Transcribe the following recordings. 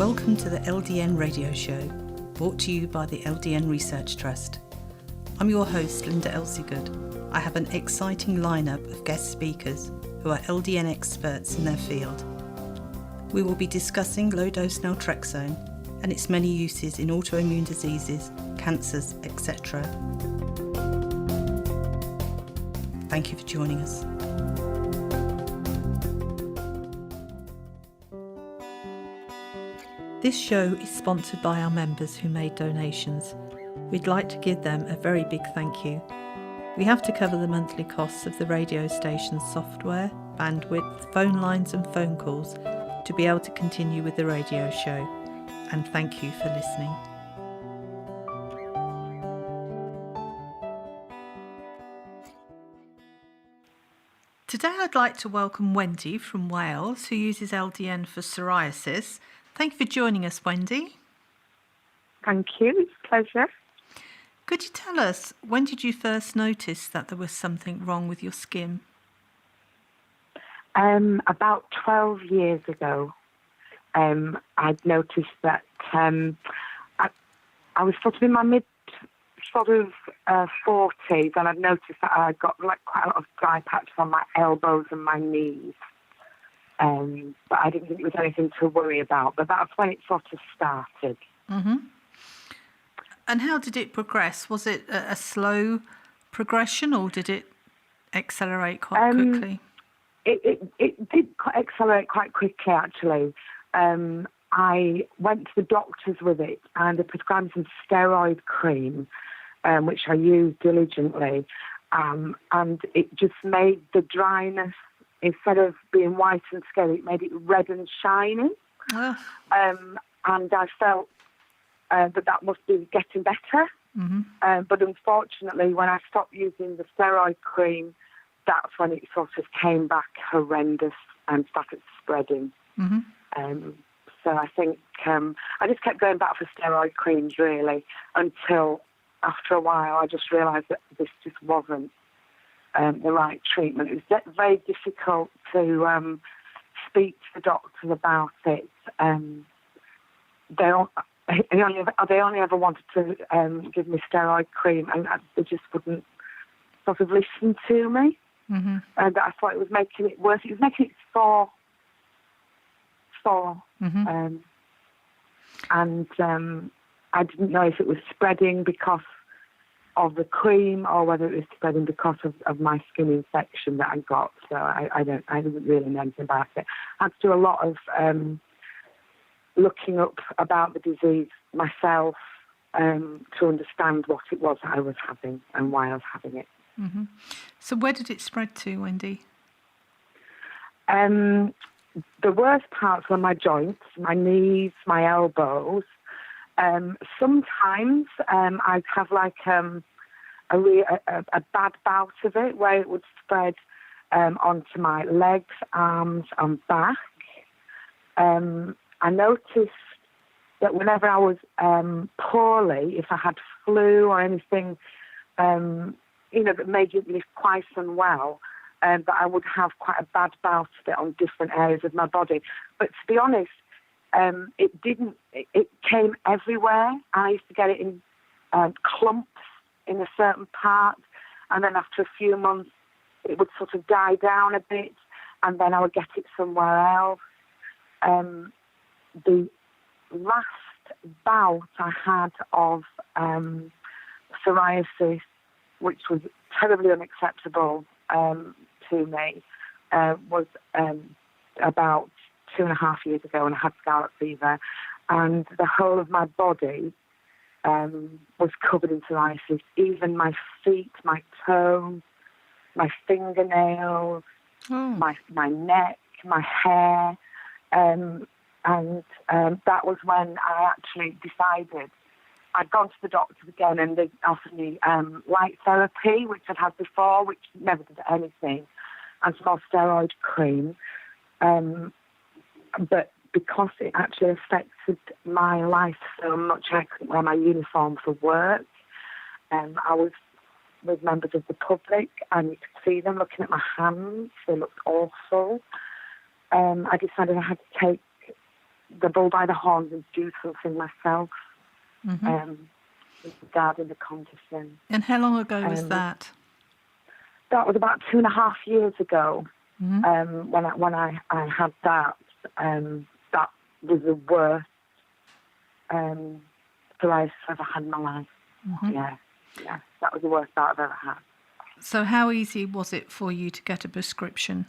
Welcome to the LDN Radio Show, brought to you by the LDN Research Trust. I'm your host, Linda Elsiegood. I have an exciting lineup of guest speakers who are LDN experts in their field. We will be discussing low-dose Naltrexone and its many uses in autoimmune diseases, cancers, etc. Thank you for joining us. This show is sponsored by our members who made donations. We'd like to give them a very big thank you. We have to cover the monthly costs of the radio station's software, bandwidth, phone lines and phone calls to be able to continue with the radio show. And thank you for listening. Today I'd like to welcome Wendy from Wales, who uses LDN for psoriasis. Thank you for joining us, Wendy. Thank you, it's a pleasure. Could you tell us, when did you first notice that there was something wrong with your skin? About 12 years ago, I'd noticed that I was sort of in my mid 40s, and I'd noticed that I got quite a lot of dry patches on my elbows and my knees. But I didn't think it was anything to worry about. But that's when it sort of started. Mm-hmm. And how did it progress? Was it a slow progression, or did it accelerate quite quickly? It did accelerate quite quickly, actually. I went to the doctors with it, and they prescribed some steroid cream, which I used diligently, and it just made the dryness, instead of being white and scaly, it made it red and shiny. Oh. And I felt that must be getting better. Mm-hmm. But unfortunately, when I stopped using the steroid cream, that's when it sort of came back horrendous and started spreading. Mm-hmm. So I think I just kept going back for steroid creams, really, until after a while I just realised that this just wasn't the right treatment. It was very difficult to speak to the doctors about it. They only ever wanted to give me steroid cream, and they just wouldn't sort of listen to me. Mm-hmm. And I thought it was making it worse. It was making it sore. Mm-hmm. And I didn't know if it was spreading because of the cream or whether it was spreading because of my skin infection that I got. So I didn't really know anything about it. I had to do a lot of looking up about the disease myself to understand what it was I was having and why I was having it. Mm-hmm. So where did it spread to, Wendy? The worst parts were my joints, my knees, my elbows. Sometimes I'd have like a bad bout of it where it would spread onto my legs, arms and back. I noticed that whenever I was poorly, if I had flu or anything, that made me quite unwell, that I would have quite a bad bout of it on different areas of my body. But to be honest, it came everywhere. I used to get it in clumps in a certain part, and then after a few months, it would sort of die down a bit, and then I would get it somewhere else. The last bout I had of psoriasis, which was terribly unacceptable to me, was about 2.5 years ago, and I had scarlet fever, and the whole of my body was covered in psoriasis. Even my feet, my toes, my fingernails, my neck, my hair, and that was when I actually decided. I'd gone to the doctors again, and they offered me light therapy, which I'd had before, which never did anything, and some more steroid cream. But because it actually affected my life so much, I couldn't wear my uniform for work. I was with members of the public, and you could see them looking at my hands. They looked awful. I decided I had to take the bull by the horns and do something myself regarding the condition. And how long ago was that? That was about 2.5 years ago. When I had that. That was the worst psoriasis I've ever had in my life. Yeah, that was the worst that I've ever had. So how easy was it for you to get a prescription?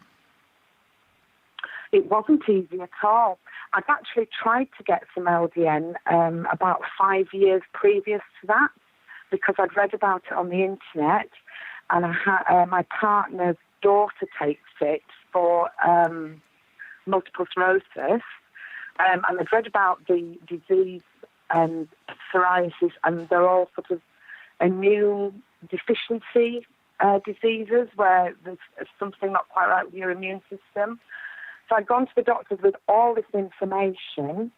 It wasn't easy at all. I'd actually tried to get some LDN about 5 years previous to that because I'd read about it on the internet, and I had, my partner's daughter takes it for multiple sclerosis, and I'd read about the disease and psoriasis, and they're all sort of immune deficiency diseases where there's something not quite right with your immune system. So I'd gone to the doctors with all this information,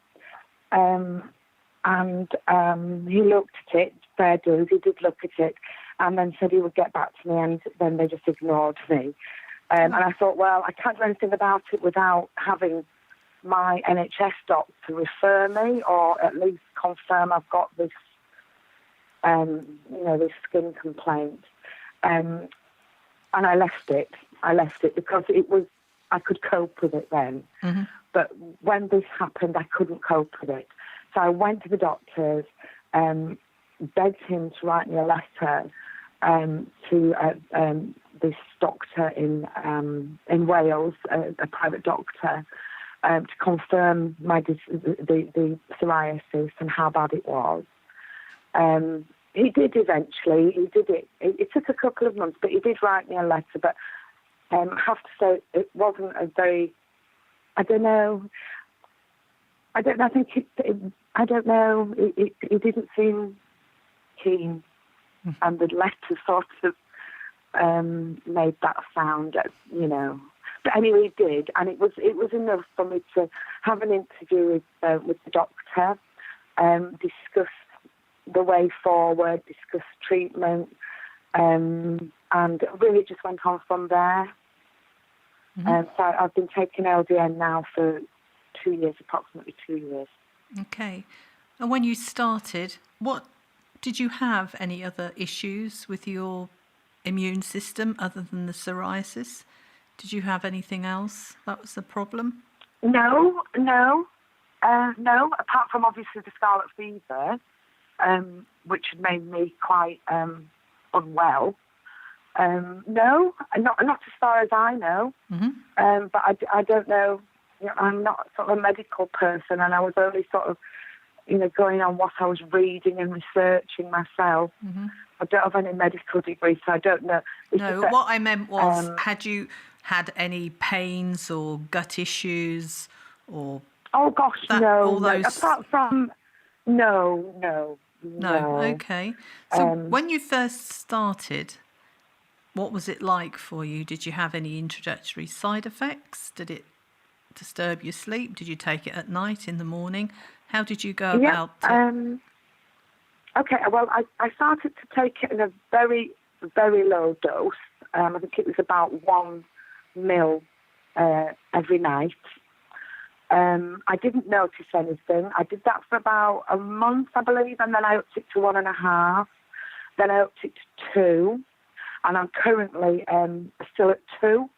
and he looked at it, fair dues, he did look at it, and then said he would get back to me, and then they just ignored me. And I thought, well, I can't do anything about it without having my NHS doctor refer me, or at least confirm I've got this, this skin complaint. And I left it. Because it was, I could cope with it then. But when this happened, I couldn't cope with it. So I went to the doctors, begged him to write me a letter to this doctor in Wales, a private doctor, to confirm the psoriasis and how bad it was. He did eventually. He did it. It took a couple of months, but he did write me a letter. But I have to say, it wasn't a very. I don't know. I think I don't know. It didn't seem keen, and the letter sort of made that sound, But anyway, it did, and it was enough for me to have an interview with the doctor, discuss the way forward, discuss treatment, and really just went on from there. So I've been taking LDN now for 2 years, approximately 2 years. Okay. And when you started, did you have any other issues with your immune system other than the psoriasis? Did you have anything else that was the problem? No. Apart from obviously the scarlet fever, which had made me quite unwell. No, not as far as I know. But I don't know. I'm not sort of a medical person, and I was only sort of, going on what I was reading and researching myself. I don't have any medical degree, so I don't know. What I meant was, had you had any pains or gut issues or? Oh gosh, no. Apart from, no. No. Okay. So when you first started, what was it like for you? Did you have any introductory side effects? Did it disturb your sleep? Did you take it at night, in the morning? How did you go about it? Okay, well, I started to take it in a very, very low dose. I think it was about 1 ml every night. I didn't notice anything. I did that for about a month, I believe, and then I upped it to 1.5. Then I upped it to 2, and I'm currently still at 2.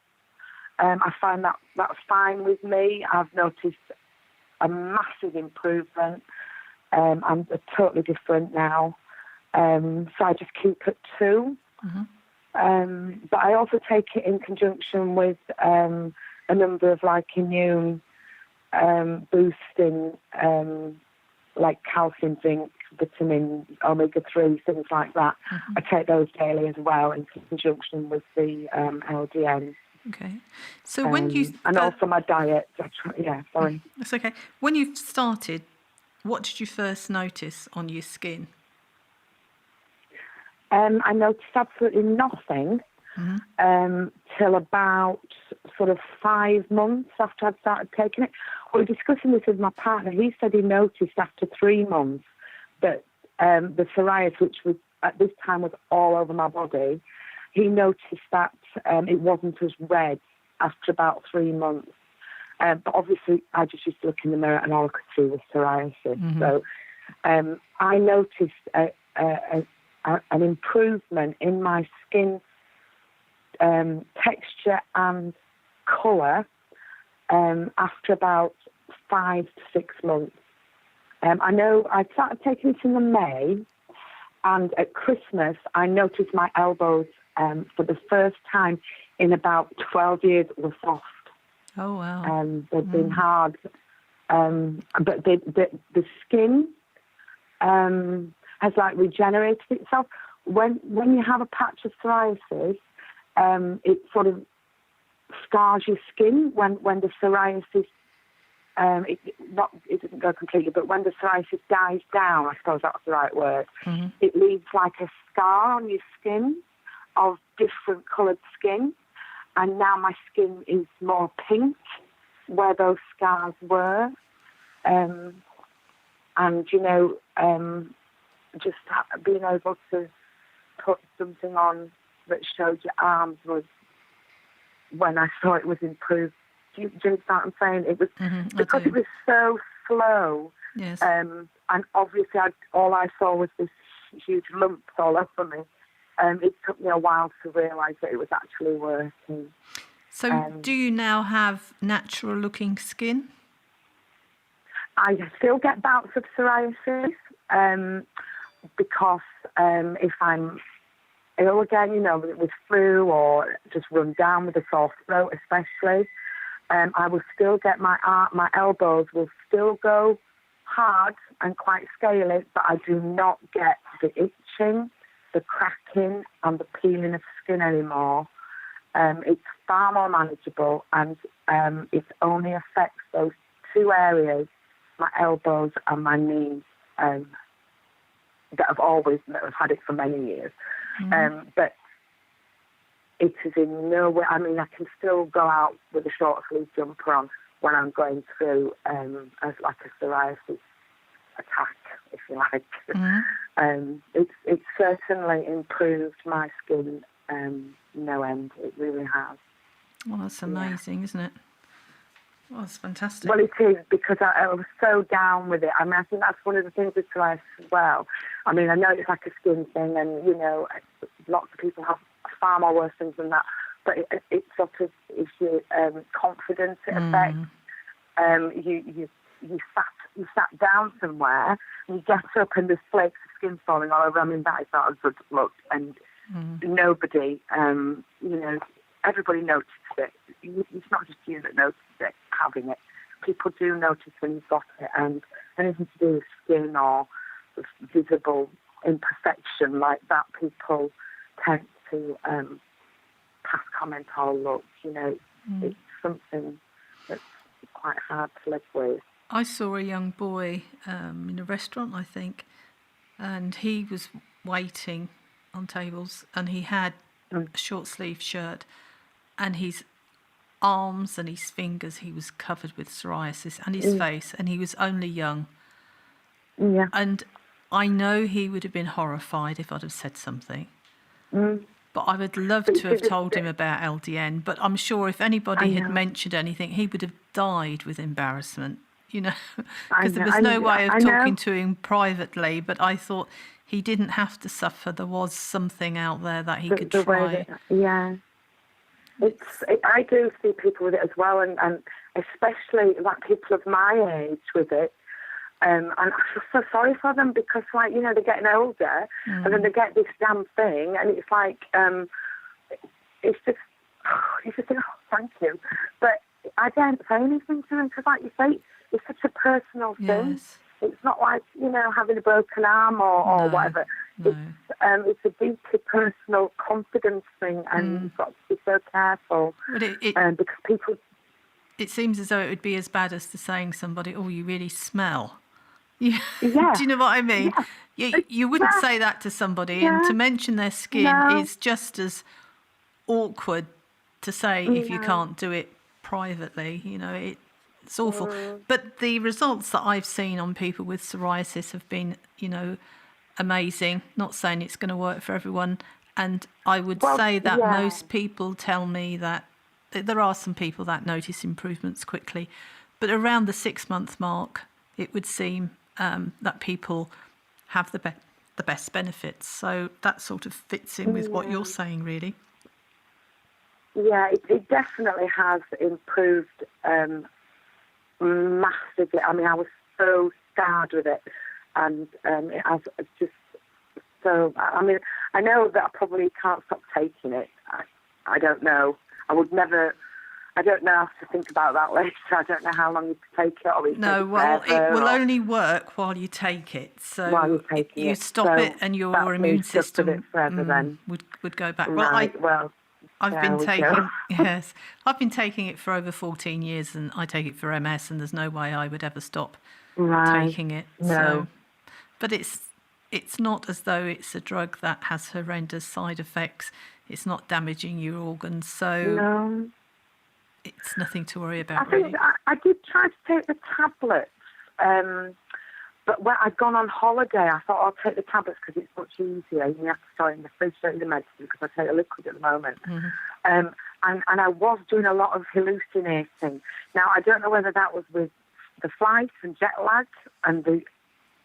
I find that's fine with me. I've noticed a massive improvement. I'm totally different now. So I just keep at 2. But I also take it in conjunction with a number of immune boosting, like calcium, zinc, vitamin, omega-3, things like that. I take those daily as well in conjunction with the LDN. Okay. So when you... and also my diet. Sorry. That's okay. When you started, what did you first notice on your skin? I noticed absolutely nothing till about sort of 5 months after I'd started taking it. We were discussing this with my partner. He said he noticed after 3 months that the psoriasis, which was at this time was all over my body, he noticed that it wasn't as red after about 3 months. But obviously, I just used to look in the mirror and all I could see was psoriasis. Mm-hmm. So I noticed an improvement in my skin texture and colour after about 5 to 6 months. I know I started taking it in the May, and at Christmas I noticed my elbows for the first time in about 12 years were soft. Oh, wow. They've been hard, but the skin has like regenerated itself. When you have a patch of psoriasis, it sort of scars your skin when the psoriasis, it doesn't go completely, but when the psoriasis dies down, I suppose that's the right word, it leaves like a scar on your skin of different coloured skin. And now my skin is more pink where those scars were. And, just being able to put something on that showed your arms was when I saw it was improved. Do you understand what I'm saying? It was because it was so slow. Yes. And obviously all I saw was this huge lumps all over me. It took me a while to realise that it was actually working. So do you now have natural-looking skin? I still get bouts of psoriasis because if I'm ill again, with flu or just run down with a sore throat especially, I will still get my elbows will still go hard and quite scaly, but I do not get the itching, the cracking and the peeling of skin anymore. It's far more manageable, and it only affects those two areas, my elbows and my knees, that have had it for many years. But it is in no way, I mean, I can still go out with a short sleeve jumper on when I'm going through as like a psoriasis attack, if you like. It's certainly improved my skin no end. It really has. Well, that's amazing, isn't it? Well, that's fantastic. Well, it is, because I was so down with it. I mean, I think that's one of the things with psoriasis as well. I mean, I know it's like a skin thing, and, lots of people have far more worse things than that, but it sort of is your confidence it affects. You sat down somewhere, and you get up and there's flakes of skin falling all over. I mean, that is not a good look, and nobody, everybody noticed it. It's not just you that noticed it, having it. People do notice when you've got it, and anything to do with skin or visible imperfection like that, people tend to pass comment or look. It's something that's quite hard to live with. I saw a young boy in a restaurant, I think, and he was waiting on tables, and he had a short-sleeved shirt, and his arms and his fingers, he was covered with psoriasis, and his face, and he was only young. Yeah. And I know he would have been horrified if I'd have said something. But I would love to have told him about LDN, but I'm sure if anybody had mentioned anything, he would have died with embarrassment, because there was no way of talking to him privately, but I thought he didn't have to suffer. There was something out there that he could try. I do see people with it as well, and especially like people of my age with it. And I feel so sorry for them because, they're getting older, and then they get this damn thing, and it's like, it's just, you just think, thank you. But I don't say anything to them because, like you say, it's such a personal thing. Yes. It's not like, having a broken arm or whatever. No. It's a deeply personal confidence thing, and you've got to be so careful. But because people... It seems as though it would be as bad as to saying somebody, oh, you really smell. Yeah. Do you know what I mean? Yeah. You wouldn't say that to somebody, and to mention their skin is just as awkward to say if you can't do it privately. It's awful. But the results that I've seen on people with psoriasis have been, amazing. Not saying it's going to work for everyone. And I would say that most people tell me that there are some people that notice improvements quickly, but around the 6-month mark, it would seem that people have the best benefits. So that sort of fits in with what you're saying, really. Yeah, it definitely has improved massively. I mean, I was so scarred with it, and it has just so. I mean, I know that I probably can't stop taking it. I don't know. I would never. I don't know how to think about that later. I don't know how long you take it. Or No, well, it will only work while you take it. So while you're taking you stop it, and your immune system then would go back. Right. Well, I've been taking it for over 14 years, and I take it for MS, and there's no way I would ever stop taking it. No. So, but it's not as though it's a drug that has horrendous side effects. It's not damaging your organs, so it's nothing to worry about. I did try to take the tablets, but when I'd gone on holiday, I thought I'll take the tablets because it's much easier. You have to store it in the fridge, don't you, the medicine, because I take a liquid at the moment. And I was doing a lot of hallucinating. Now, I don't know whether that was with the flight and jet lag and the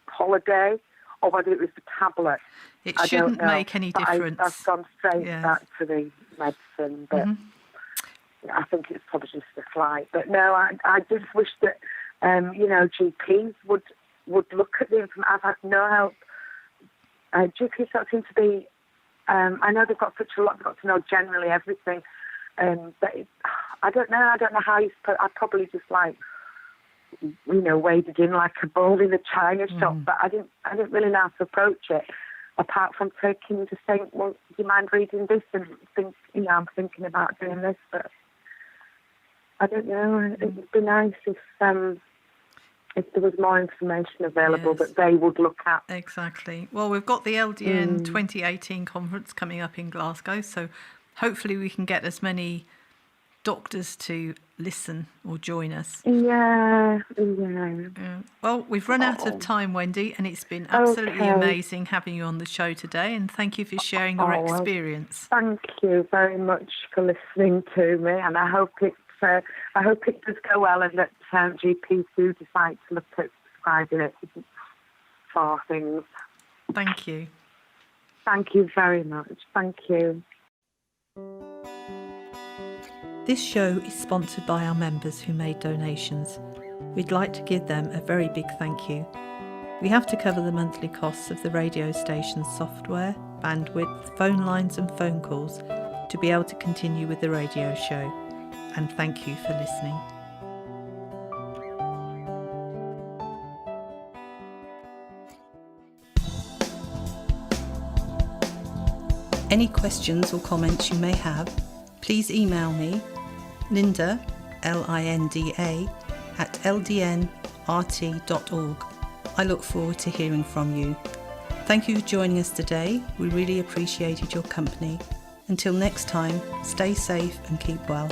holiday, or whether it was the tablet. It shouldn't make any difference. I've gone straight back to the medicine, but I think it's probably just the flight. But no, I just wish that, GPs would look at the information. I've had no help. GPs don't seem to be, I know they've got such a lot, they've got to know generally everything. But I don't know how you suppose, I probably just waded in like a bull in a china shop, but I didn't really know how to approach it, apart from just saying, well, do you mind reading this, and think, I'm thinking about doing this, but I don't know. It would be nice if there was more information available that they would look at. Exactly. Well, we've got the LDN 2018 conference coming up in Glasgow, so hopefully we can get as many doctors to listen or join us. Yeah. Well, we've run out of time, Wendy, and it's been absolutely amazing having you on the show today, and thank you for sharing your experience. Thank you very much for listening to me, and I hope it does go well, and that GPs do decide to look at prescribing it for things. Thank you. Thank you very much. Thank you. This show is sponsored by our members who made donations. We'd like to give them a very big thank you. We have to cover the monthly costs of the radio station's software, bandwidth, phone lines and phone calls to be able to continue with the radio show. And thank you for listening. Any questions or comments you may have, please email me, Linda, Linda, at ldnrt.org. I look forward to hearing from you. Thank you for joining us today. We really appreciated your company. Until next time, stay safe and keep well.